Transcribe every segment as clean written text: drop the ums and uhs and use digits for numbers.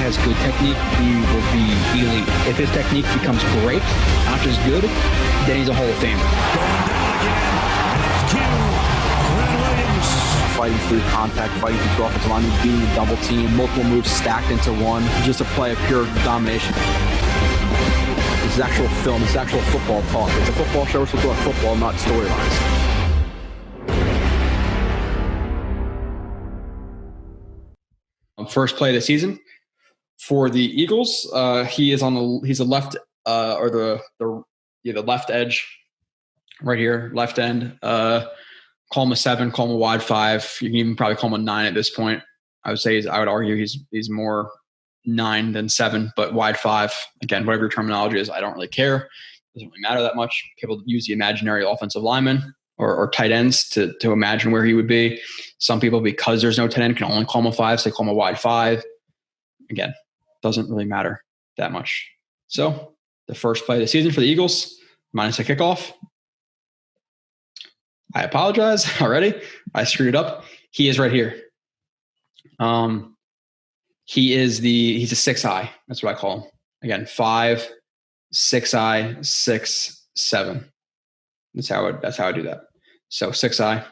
has good technique, he will be elite. If his technique becomes great, not just good, then he's a Hall of Famer. Fighting through contact, fighting through offensive line, being a double team, multiple moves stacked into one, just a play of pure domination. This is actual film, this is actual football talk. It's a football show, so we're talking football, not storylines. First play of the season for the Eagles. He's a left or the left edge right here, left end. Call him a 7, call him a wide 5. You can even probably call him a 9 at this point. I would argue he's more 9 than 7, but wide 5. Again, whatever your terminology is, I don't really care. It doesn't really matter that much. People use the imaginary offensive lineman or tight ends to imagine where he would be. Some people, because there's no tight end, can only call him a 5, so they call him a wide 5. Again, doesn't really matter that much. So the first play of the season for the Eagles, minus a kickoff. I apologize already. I screwed it up. He is right here. He's a 6-eye. That's what I call him. Again, 5, 6-eye, 6, 7. That's how I do that. So 6-eye.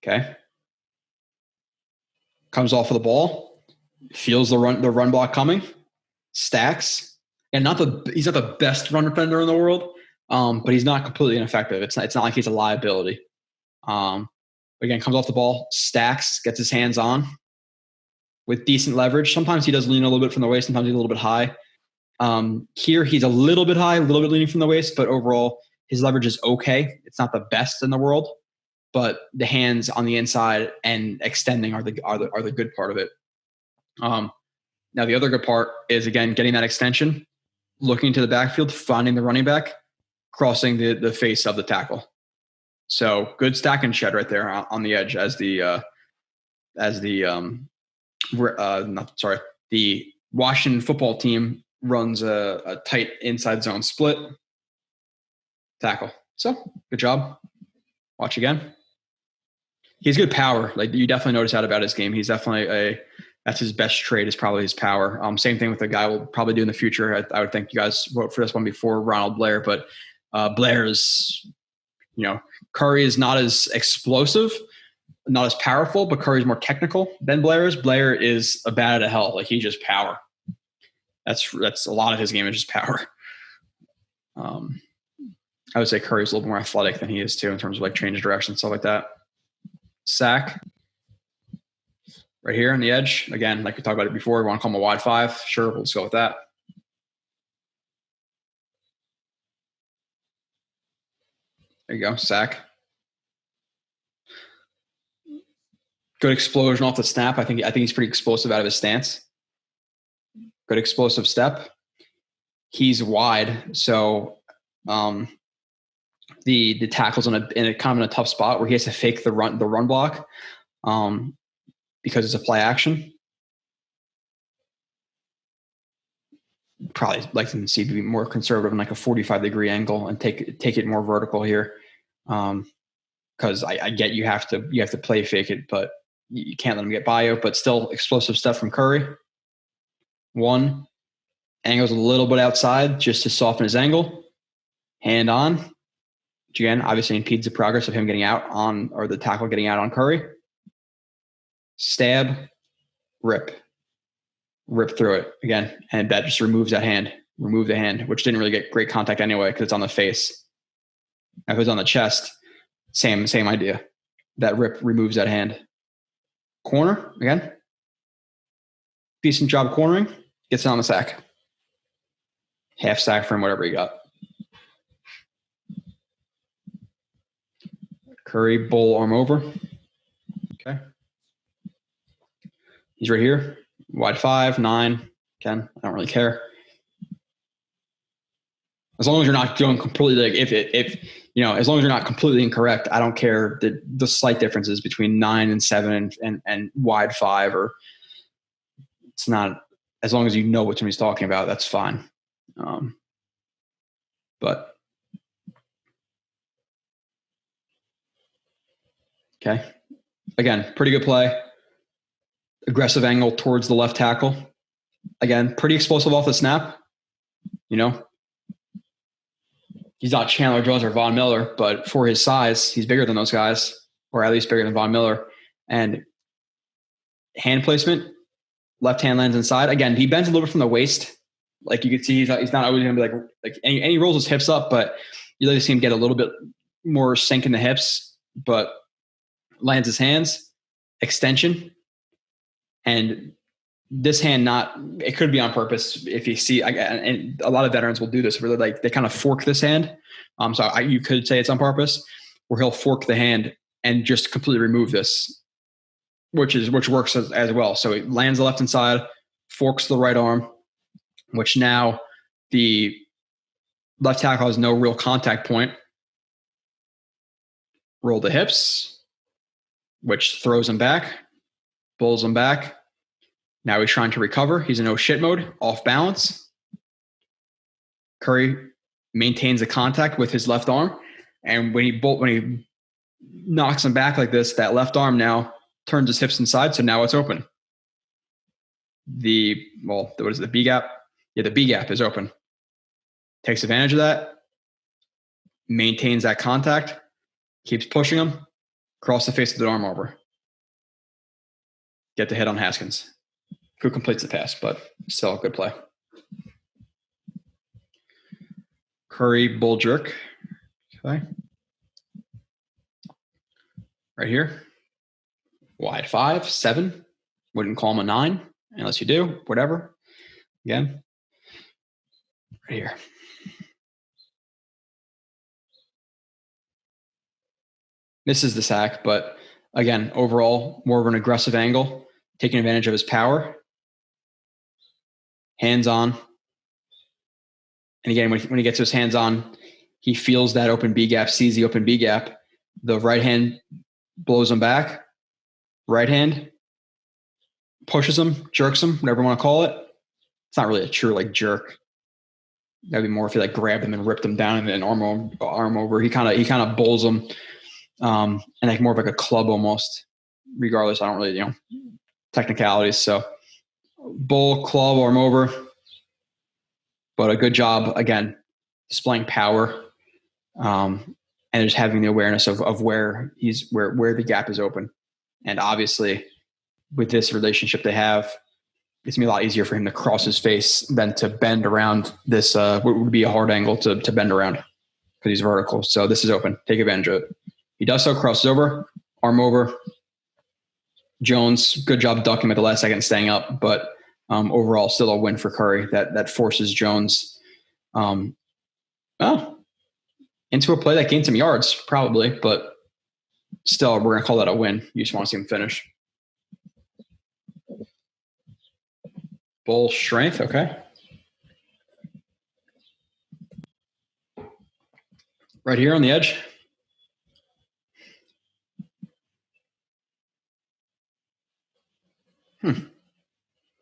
Okay. Comes off of the ball, feels the run block coming, stacks, and he's not the best run defender in the world, but he's not completely ineffective. It's not like he's a liability. Again, comes off the ball, stacks, gets his hands on with decent leverage. Sometimes he does lean a little bit from the waist, sometimes he's a little bit high. Here he's a little bit high, a little bit leaning from the waist, but overall his leverage is okay. It's not the best in the world, but the hands on the inside and extending are the good part of it. Now the other good part is, again, getting that extension, looking to the backfield, finding the running back, crossing the face of the tackle. So good stack and shed right there on the edge the Washington football team runs a tight inside zone split tackle. So good job. Watch again. He's good power. Like, you definitely notice that about his game. He's definitely that's his best trait, is probably his power. Same thing with the guy we'll probably do in the future. I would think you guys vote for this one before, Ronald Blair, but Blair is, Curry is not as explosive, not as powerful, but Curry's more technical than Blair is. Blair is a bat out of hell. Like, he's just power. That's a lot of his game is just power. I would say Curry's a little more athletic than he is too, in terms of like change of direction, stuff like that. Sack right here on the edge. Again, like we talked about it before, we want to call him a wide 5. Sure, let's go with that. There you go, sack. Good explosion off the snap. I think he's pretty explosive out of his stance. Good explosive step. He's wide, so the tackle's in a kind of in a tough spot where he has to fake the run block because it's a play action. Probably like to see be more conservative in like a 45-degree angle and take it more vertical here, because I get you have to play fake it, but you can't let him get by you. But still, explosive stuff from Curry. 1, angles a little bit outside just to soften his angle. Hand on, which again obviously impedes the progress of him getting out on, or the tackle getting out on Curry. Stab, rip through it again, and that just removes that hand. Remove the hand, which didn't really get great contact anyway because it's on the face. If it was on the chest, same idea. That rip removes that hand. Corner again, decent job cornering. Gets it on the sack. Half sack from whatever you got. Curry, bull arm over. Okay. He's right here. Wide 5, 9, 10. I don't really care. As long as you're not going completely, like as long as you're not completely incorrect, I don't care the slight differences between 9 and 7 and wide 5, or it's not, as long as you know what somebody's talking about, that's fine. But okay. Again, pretty good play. Aggressive angle towards the left tackle. Again, pretty explosive off the snap. You know, he's not Chandler Jones or Von Miller, but for his size, he's bigger than those guys, or at least bigger than Von Miller. And hand placement, left hand lands inside. Again, he bends a little bit from the waist. Like you can see, he's not always going to be like and he rolls his hips up, but you like to see him get a little bit more sink in the hips, but lands his hands, extension. And this hand, it could be on purpose. If you see, and a lot of veterans will do this, where they kind of fork this hand. You could say it's on purpose, where he'll fork the hand and just completely remove this, which works as well. So he lands the left hand side, forks the right arm, which now the left tackle has no real contact point. Roll the hips, which throws him back, pulls him back. Now he's trying to recover. He's in no shit mode, off balance. Curry maintains the contact with his left arm. And when he knocks him back like this, that left arm now turns his hips inside. So now it's open. What is it, the B gap? Yeah, the B gap is open. Takes advantage of that. Maintains that contact. Keeps pushing him. Across the face of the arm over. Get the hit on Haskins, who completes the pass, but still a good play. Curry bull jerk. Okay. Right here. Wide 5, 7. Wouldn't call him a 9 unless you do. Whatever. Again. Right here. Misses the sack, but again, overall, more of an aggressive angle, taking advantage of his power. Hands on. And again, when he gets his hands on, he feels that open B gap, sees the open B gap. The right hand blows him back. Right hand pushes him, jerks him, whatever you want to call it. It's not really a true jerk. That'd be more if he grabbed him and ripped him down and then arm over. He kind of bowls him. And more of a club almost. Regardless, I don't really, technicalities. So bull, club, arm over. But a good job, again, displaying power, and just having the awareness of where the gap is open. And obviously, with this relationship they have, it's going to be a lot easier for him to cross his face than to bend around this, what would be a hard angle to bend around because he's vertical. So this is open. Take advantage of it. He does so, crosses over, arm over. Jones, good job ducking him at the last second, staying up, but overall still a win for Curry that forces Jones into a play that gained some yards probably, but still we're going to call that a win. You just want to see him finish. Bull strength, okay. Right here on the edge.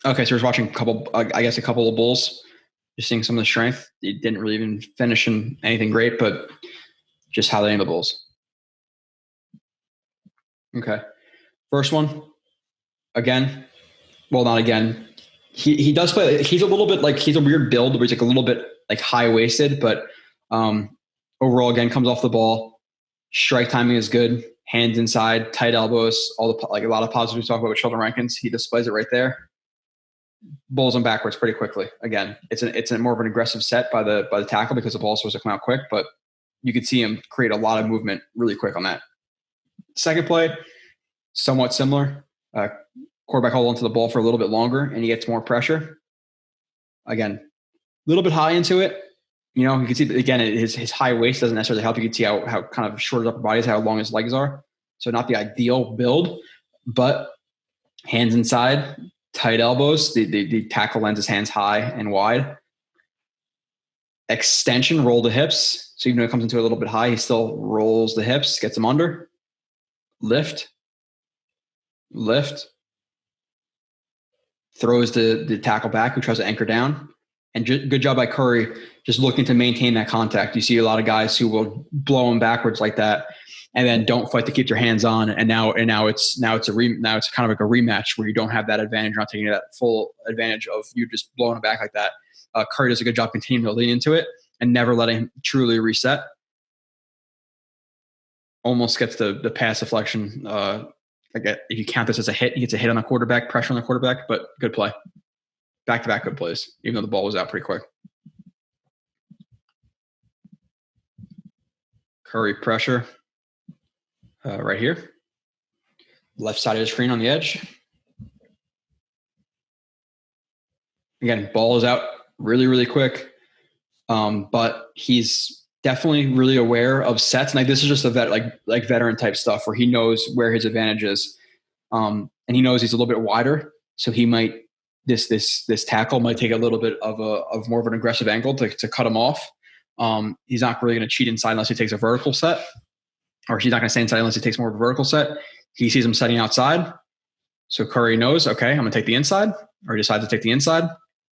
Okay, so we're watching a couple of bulls, just seeing some of the strength. He didn't really even finish in anything great, but just how they aim the bulls. Okay. First one, again. Well, not again. He does play. He's a little bit he's a weird build where he's a little bit high-waisted, but overall, again, comes off the ball. Strike timing is good. Hands inside, tight elbows, all the a lot of positives we talk about with Sheldon Rankins. He displays it right there. Bowls him backwards pretty quickly. Again, it's a more of an aggressive set by the tackle because the ball is supposed to come out quick, but you could see him create a lot of movement really quick on that. Second play, somewhat similar. Quarterback hold onto the ball for a little bit longer, and he gets more pressure. Again, a little bit high into it. You can see that, again, his high waist doesn't necessarily help. You can see how kind of short his upper body is, how long his legs are. So not the ideal build, but hands inside, tight elbows. The tackle lands his hands high and wide. Extension, roll the hips. So even though it comes into a little bit high, he still rolls the hips, gets them under. Lift. Throws the tackle back, who tries to anchor down. And good job by Curry, just looking to maintain that contact. You see a lot of guys who will blow him backwards like that. and then don't fight to keep your hands on. And now it's kind of like a rematch where you don't have that advantage. You're not taking that full advantage of you just blowing it back like that. Curry does a good job continuing to lean into it and never letting him truly reset. Almost gets the pass deflection. If you count this as a hit, he gets a hit on the quarterback, pressure on the quarterback, but good play. Back-to-back good plays, even though the ball was out pretty quick. Curry pressure right here. Left side of the screen on the edge. Again, ball is out really, really quick. But he's definitely really aware of sets. And like, this is just a veteran type stuff where he knows where his advantage is. And he knows he's a little bit wider. So he might, this tackle might take a little bit of more of an aggressive angle to cut him off. He's not really going to cheat inside unless he takes a vertical set, or he's not going to stay inside unless he takes more of a vertical set. He sees him setting outside. So Curry knows, okay, I'm going to take the inside, or he decides to take the inside,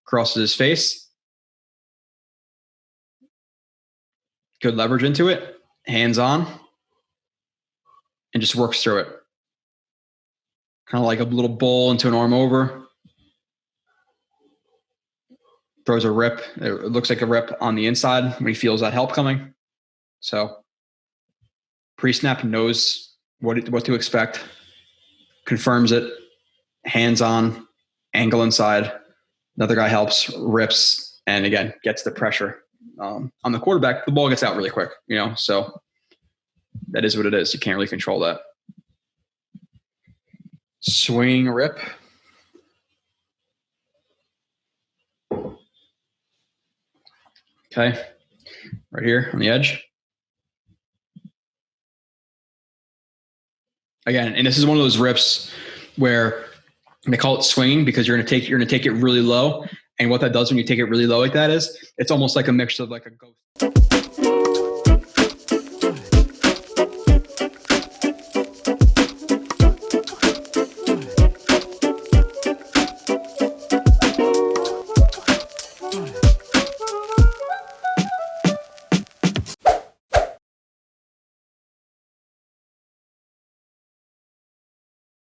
crosses his face. Good leverage into it, hands on, and just works through it. Kind of like a little bowl into an arm over. Throws a rip. It looks like a rip on the inside when he feels that help coming. So pre-snap knows what to expect, confirms it, hands on, angle inside. Another guy helps, rips, and again, gets the pressure. On the quarterback, the ball gets out really quick, so that is what it is. You can't really control that. Swing, rip. Okay, right here on the edge. Again, and this is one of those rips where they call it swinging because you're going to take it really low. And what that does when you take it really low like that is it's almost like a mixture of like a ghost.